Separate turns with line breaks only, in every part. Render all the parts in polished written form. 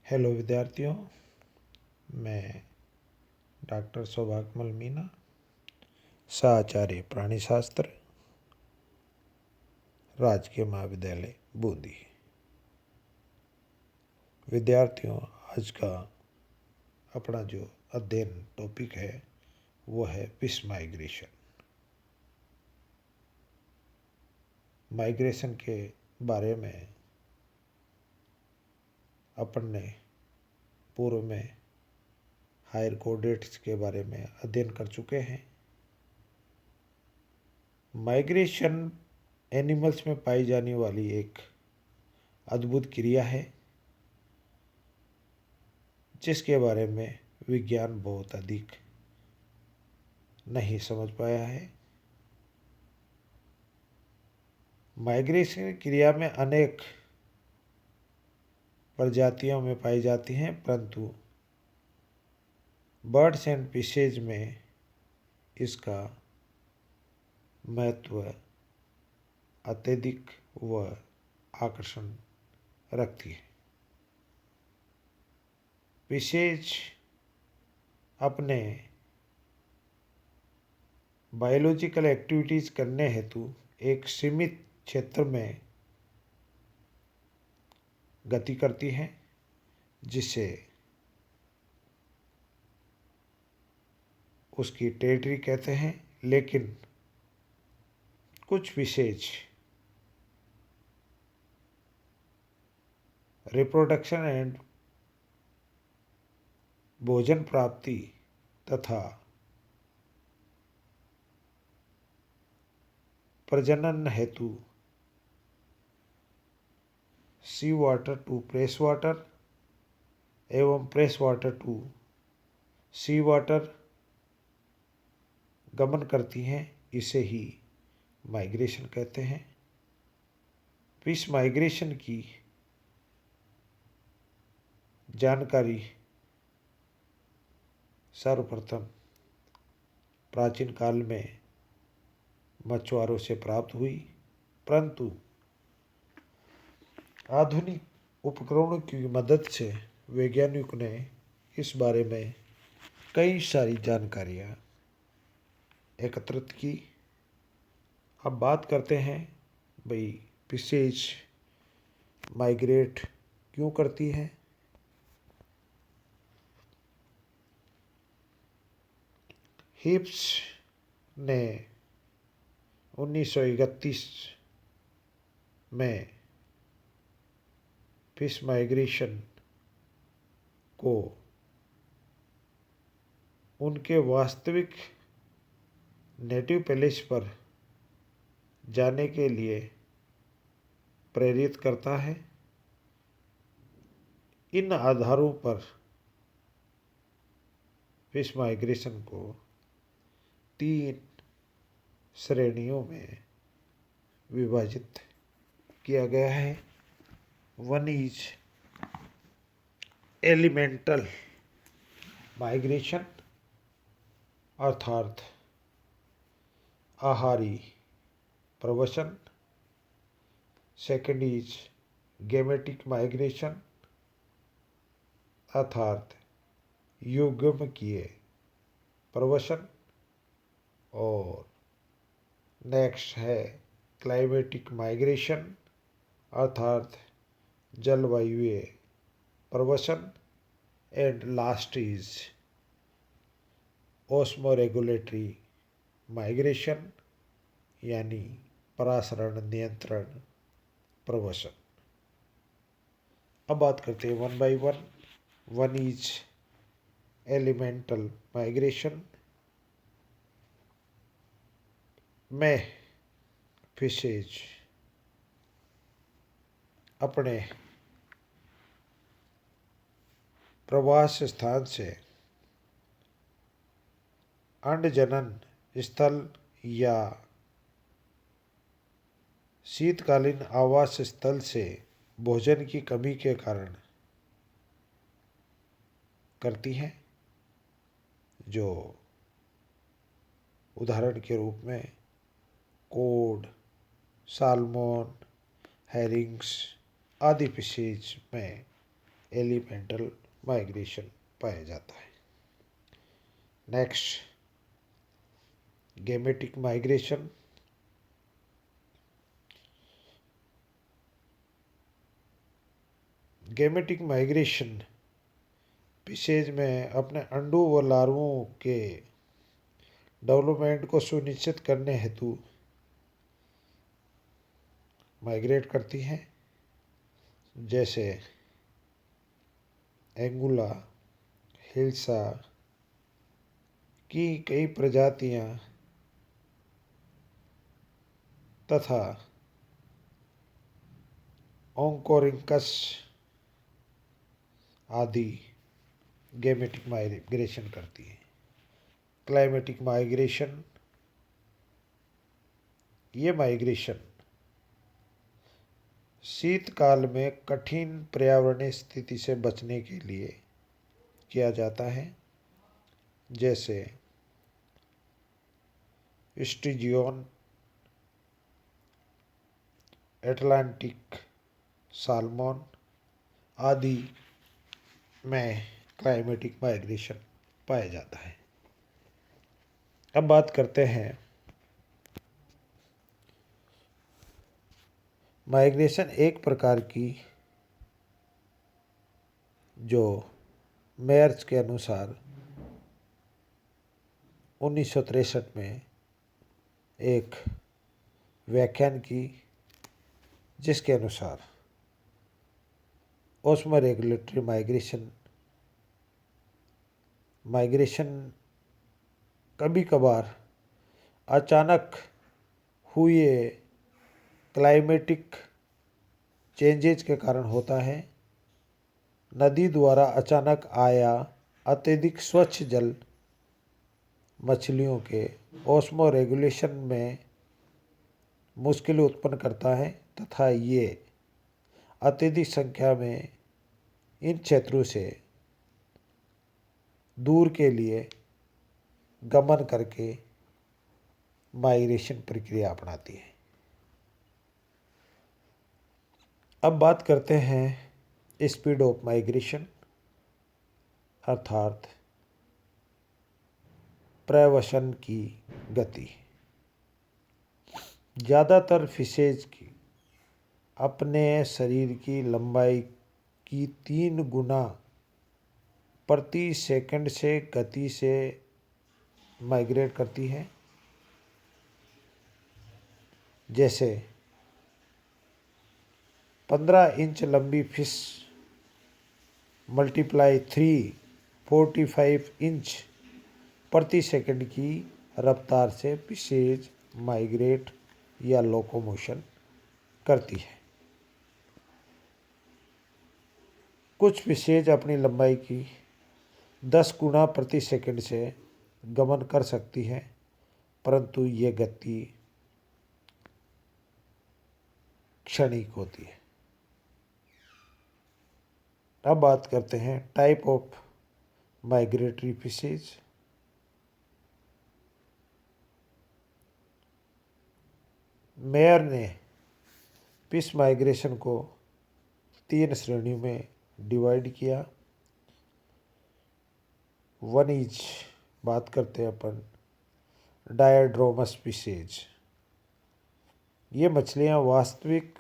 Hello विद्यार्थियों, मैं doctor Saubhagyamal Meena, सहाचार्य प्राणी शास्त्र, राजकीय महाविद्यालय बूंदी। विद्यार्थियों, आज का अपना जो अध्ययन टॉपिक है वो है फिश माइग्रेशन। माइग्रेशन के बारे में अपन ने पूर्व में हायर कोऑर्डिनेट्स के बारे में अध्ययन कर चुके हैं। माइग्रेशन एनिमल्स में पाई जाने वाली एक अद्भुत क्रिया है जिसके बारे में विज्ञान बहुत अधिक नहीं समझ पाया है। माइग्रेशन क्रिया में अनेक प्रजातियों में पाई जाती हैं, परंतु बर्ड्स एंड फिशेज में इसका महत्व अत्यधिक व आकर्षण रखती है। फिशेज अपने बायोलॉजिकल एक्टिविटीज़ करने हेतु एक सीमित क्षेत्र में गति करती हैं, जिसे उसकी टेरिटरी कहते हैं। लेकिन कुछ फिशेज रिप्रोडक्शन एंड भोजन प्राप्ति तथा प्रजनन हेतु sea water to fresh water एवं fresh water to sea water गमन करती हैं। इसे ही माइग्रेशन कहते हैं। फिश माइग्रेशन की जानकारी सर्वप्रथम प्राचीन काल में मछुआरों से प्राप्त हुई, परंतु आधुनिक उपकरणों की मदद से वैज्ञानिकों ने इस बारे में कई सारी जानकारियाँ एकत्रित की। अब बात करते हैं भाई फिशेज माइग्रेट क्यों करती है। हिप्स ने 1931 में फिश माइग्रेशन को उनके वास्तविक नेटिव प्लेस पर जाने के लिए प्रेरित करता है। इन आधारों पर फिश माइग्रेशन को 3 श्रेणियों में विभाजित किया गया है। वन इज एलिमेंटल माइग्रेशन, अर्थात आहारी प्रवसन। सेकंड इज गेमेटिक माइग्रेशन, अर्थात युग्मकीय प्रवसन। और नेक्स्ट है क्लाइमेटिक माइग्रेशन, अर्थात जलवायुवीय प्रवसन। एंड लास्ट इज ओस्मोरेगुलेटरी माइग्रेशन, यानी परासरण नियंत्रण प्रवसन। अब बात करते हैं one by one. One is elemental migration में फिशेज अपने प्रवास स्थान से अंड जनन स्थल या शीतकालीन आवास स्थल से भोजन की कमी के कारण करती हैं, जो उदाहरण के रूप में कोड, साल्मोन, हेरिंग्स आदि फिशेज में एलिमेंटल माइग्रेशन पाया जाता है। Next, gametic migration. Gametic migration fishes में अपने अंडों व लार्वों के डेवलपमेंट को सुनिश्चित करने हेतु माइग्रेट करती हैं, जैसे एंगुला, हिल्सा की कई प्रजातियां तथा ओंकोरिंकस आदि गेमेटिक माइग्रेशन करती है। क्लाइमेटिक माइग्रेशन, ये माइग्रेशन शीतकाल में कठिन पर्यावरणीय स्थिति से बचने के लिए किया जाता है, जैसे स्ट्रिजियोन, अटलांटिक साल्मन आदि में क्लाइमेटिक माइग्रेशन पाया जाता है। अब बात करते हैं माइग्रेशन एक प्रकार की जो मेयर्स के अनुसार 1963 में एक व्याख्यान की, जिसके अनुसार ओस्मो रेगुलेटरी माइग्रेशन कभी कभार अचानक हुए क्लाइमेटिक चेंजेज के कारण होता है। नदी द्वारा अचानक आया अत्यधिक स्वच्छ जल मछलियों के ओस्मो रेगुलेशन में मुश्किल उत्पन्न करता है तथा ये अत्यधिक संख्या में इन क्षेत्रों से दूर के लिए गमन करके माइग्रेशन प्रक्रिया अपनाती है। अब बात करते हैं स्पीड ऑफ माइग्रेशन, अर्थात प्रवसन की गति। ज़्यादातर फिशेज की अपने शरीर की लंबाई की 3 गुना प्रति सेकंड से गति से माइग्रेट करती है। जैसे 15 इंच लंबी फिश मल्टीप्लाई 345 इंच प्रति सेकंड की रफ्तार से फिशेज माइग्रेट या लोकोमोशन करती है। कुछ फिशेज अपनी लंबाई की 10 गुना प्रति सेकंड से गमन कर सकती है, परंतु ये गति क्षणिक होती है। अब बात करते हैं type of migratory fishes. Mayor ने फिश माइग्रेशन को 3 श्रेणियों में डिवाइड किया। वन इज, बात करते हैं अपन डायड्रोमस फिशेज। ये मछलियाँ वास्तविक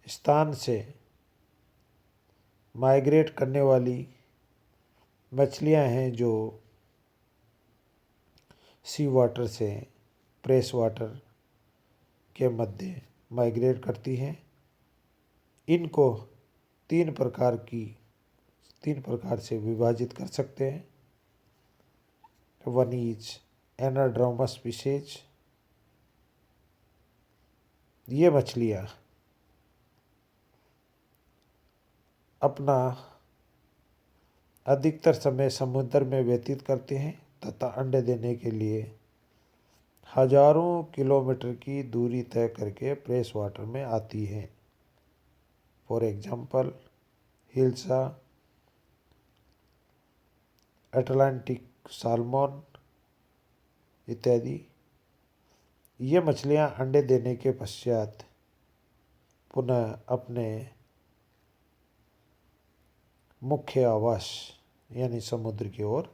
स्थान से माइग्रेट करने वाली मछलियाँ हैं जो सी वाटर से फ्रेश वाटर के मध्य माइग्रेट करती हैं। इनको तीन प्रकार से विभाजित कर सकते हैं। One is anadromous fishes. ये मछलियाँ अपना अधिकतर समय समुद्र में व्यतीत करते हैं तथा अंडे देने के लिए हजारों किलोमीटर की दूरी तय करके फ्रेश वाटर में आती हैं। For example hilsa, Atlantic salmon इत्यादि। ये मछलियाँ अंडे देने के पश्चात पुनः अपने मुख्य आवास यानी समुद्र की ओर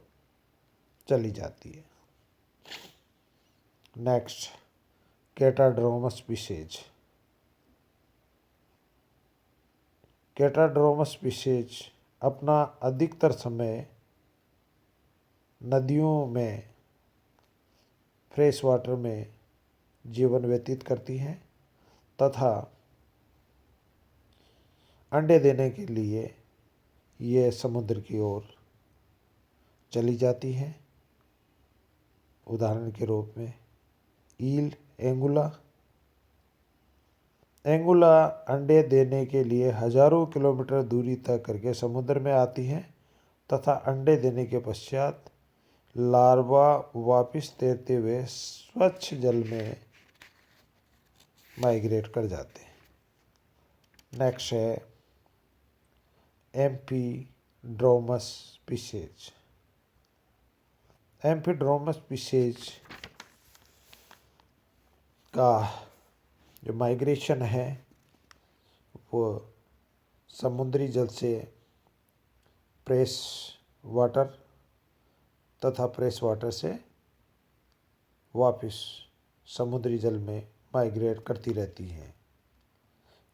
चली जाती है। Next, catadromous species. Catadromous species अपना अधिकतर समय नदियों में, फ्रेश वाटर में जीवन व्यतीत करती हैं तथा अंडे देने के लिए ये समुद्र की ओर चली जाती हैं। उदाहरण के रूप में ईल, एंगुला। एंगुला अंडे देने के लिए हजारों किलोमीटर दूरी तय करके समुद्र में आती हैं तथा अंडे देने के पश्चात लार्वा वापस तैरते हुए स्वच्छ जल में माइग्रेट कर जाते हैं। नेक्स्ट है एम्फीड्रोमस स्पीशीज। एम्फीड्रोमस स्पीशीज का जो माइग्रेशन है वो समुद्री जल से फ्रेश वाटर तथा फ्रेश वाटर से वापस समुद्री जल में माइग्रेट करती रहती हैं।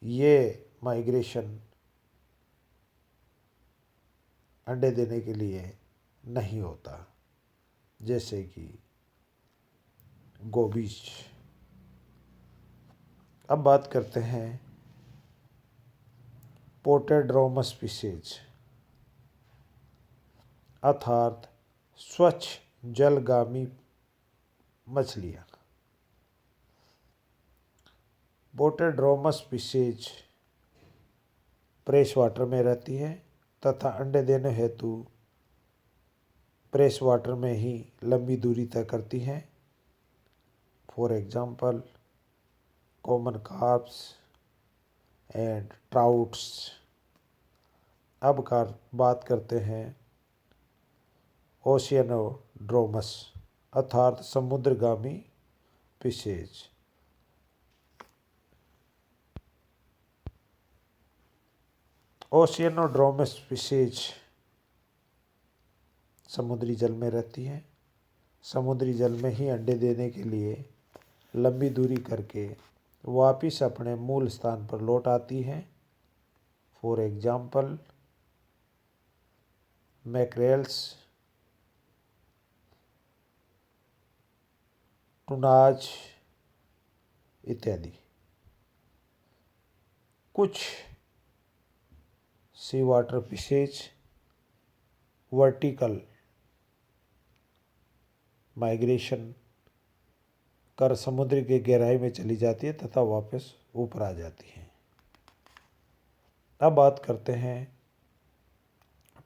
ये माइग्रेशन अंडे देने के लिए नहीं होता, जैसे कि गोबीज। अब बात करते हैं पोटेड्रोमस स्पीशीज अर्थात स्वच्छ जलगामी मछलियाँ। पोटेड्रोमस स्पीशीज फ्रेश वाटर में रहती है तथा अंडे देने हेतु फ्रेश वाटर में ही लंबी दूरी तय करती हैं। For example common carps and trouts. अब बात करते हैं ओशियनोड्रोमस अर्थात समुद्रगामी स्पीशीज। ओशियनोड्रोमस स्पीशीज समुद्री जल में रहती हैं। समुद्री जल में ही अंडे देने के लिए लंबी दूरी करके वापिस अपने मूल स्थान पर लौट आती हैं। फॉर एग्जाम्पल मैक्रेल्स, टुनाज इत्यादि। कुछ सी वाटर फिशेज वर्टिकल माइग्रेशन कर समुद्र की गहराई में चली जाती है तथा वापस ऊपर आ जाती हैं। अब बात करते हैं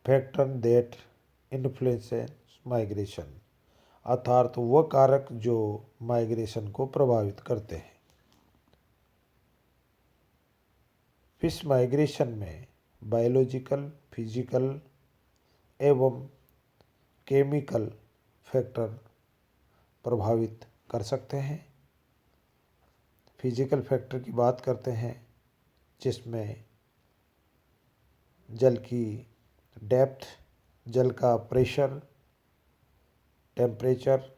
फैक्टर दैट इन्फ्लुएंस माइग्रेशन अर्थात वह कारक जो माइग्रेशन को प्रभावित करते हैं। फिश माइग्रेशन में बायोलॉजिकल, फिजिकल एवं केमिकल फैक्टर प्रभावित कर सकते हैं। फिजिकल फैक्टर की बात करते हैं जिसमें जल की डेप्थ, जल का प्रेशर, टेम्परेचर,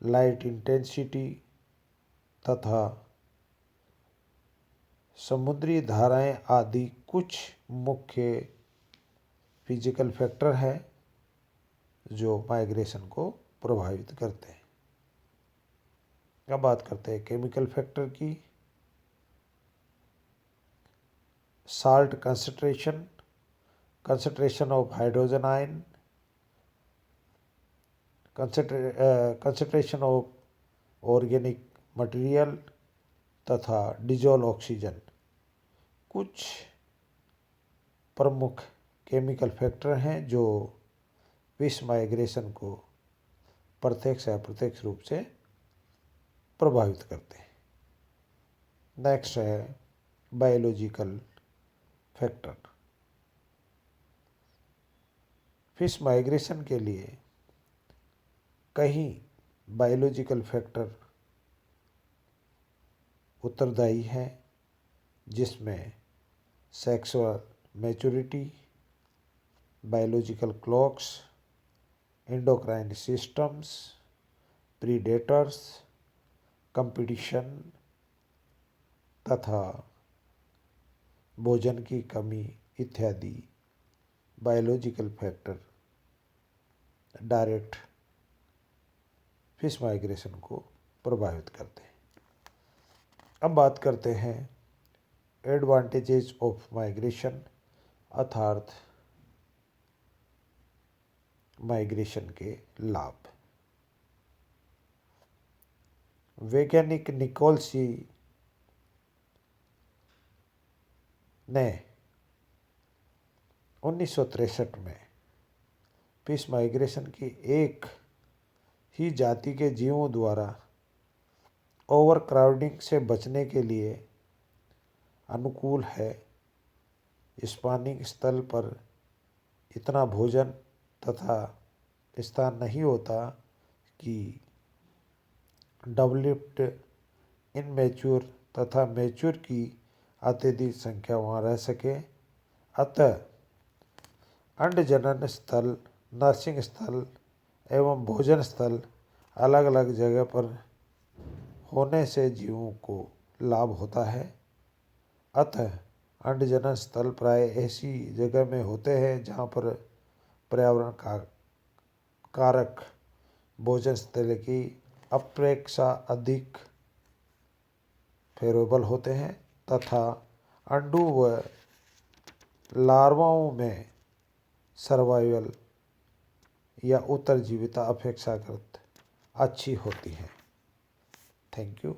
लाइट इंटेंसिटी तथा समुद्री धाराएं आदि कुछ मुख्य फिजिकल फैक्टर हैं जो माइग्रेशन को प्रभावित करते हैं। अब बात करते हैं केमिकल फैक्टर की। Salt concentration, concentration of hydrogen ion, concentration of organic material तथा डिजोल्व ऑक्सीजन कुछ प्रमुख केमिकल फैक्टर हैं जो फिश माइग्रेशन को प्रत्यक्ष या अप्रत्यक्ष रूप से प्रभावित करते हैं। नेक्स्ट है बायोलॉजिकल फैक्टर। फिश माइग्रेशन के लिए कई बायोलॉजिकल फैक्टर उत्तरदायी हैं जिसमें sexual maturity, biological clocks, endocrine systems, predators, competition तथा भोजन की कमी इत्यादि biological factor direct fish migration को प्रभावित करते हैं। अब बात करते हैं एडवांटेजेस ऑफ माइग्रेशन अर्थात माइग्रेशन के लाभ। वैज्ञानिक निकोल सी ने 1963 में फिश माइग्रेशन की एक ही जाति के जीवों द्वारा ओवर क्राउडिंग से बचने के लिए अनुकूल है। स्पॉनिंग स्थल पर इतना भोजन तथा स्थान नहीं होता कि डेवलप्ड, इनमेच्योर तथा मैच्योर की अत्यधिक संख्या वहाँ रह सके। अतः अंडजनन स्थल, नर्सिंग स्थल एवं भोजन स्थल अलग अलग जगह पर होने से जीवों को लाभ होता है। अतः अंडजनन स्थल प्राय ऐसी जगह में होते हैं जहाँ पर पर्यावरण का कारक भोजन स्थल की अपेक्षा अधिक फेवरेबल होते हैं तथा अंडों व लार्वाओं में सर्वाइवल या उत्तरजीविता अपेक्षाकृत अच्छी होती है। Thank you.